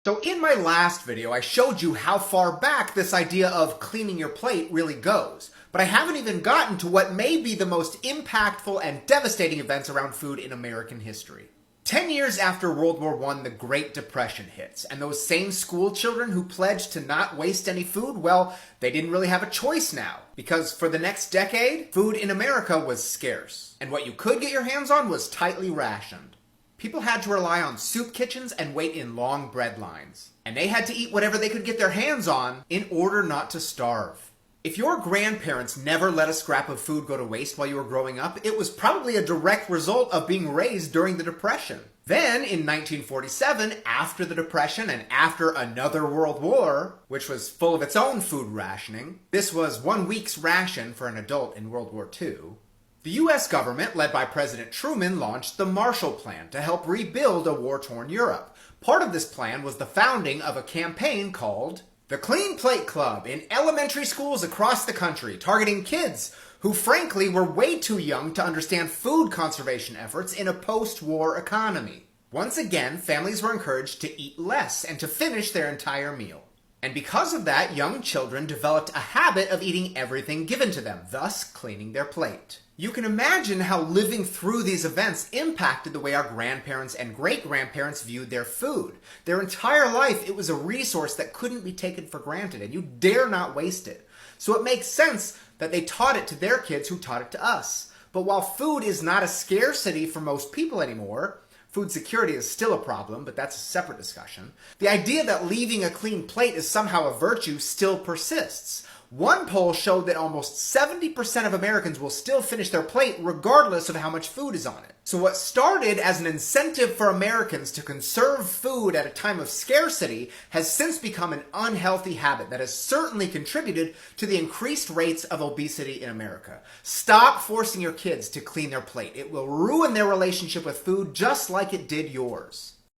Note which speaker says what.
Speaker 1: So in my last video, I showed you how far back this idea of cleaning your plate really goes. But I haven't even gotten to what may be the most impactful and devastating events around food in American history. 10 years after World War I, the Great Depression hits, and those same school children who pledged to not waste any food, well, they didn't really have a choice now. Because for the next decade, food in America was scarce. And what you could get your hands on was tightly rationed. People had to rely on soup kitchens and wait in long bread lines. And they had to eat whatever they could get their hands on in order not to starve. If your grandparents never let a scrap of food go to waste while you were growing up, it was probably a direct result of being raised during the Depression. Then, in 1947, after the Depression and after another World War, which was full of its own food rationing, this was 1 week's ration for an adult in World War II, the U.S. government, led by President Truman, launched the Marshall Plan to help rebuild a war-torn Europe. Part of this plan was the founding of a campaign called the Clean Plate Club in elementary schools across the country, targeting kids who frankly were way too young to understand food conservation efforts in a post-war economy. Once again, families were encouraged to eat less and to finish their entire meal. And because of that, young children developed a habit of eating everything given to them, thus cleaning their plate. You can imagine how living through these events impacted the way our grandparents and great-grandparents viewed their food. Their entire life, it was a resource that couldn't be taken for granted, and you dare not waste it. So it makes sense that they taught it to their kids who taught it to us. But while food is not a scarcity for most people anymore, food security is still a problem, but that's a separate discussion. The idea that leaving a clean plate is somehow a virtue still persists. One poll showed that almost 70% of Americans will still finish their plate regardless of how much food is on it. So what started as an incentive for Americans to conserve food at a time of scarcity has since become an unhealthy habit that has certainly contributed to the increased rates of obesity in America. Stop forcing your kids to clean their plate. It will ruin their relationship with food just like it did yours.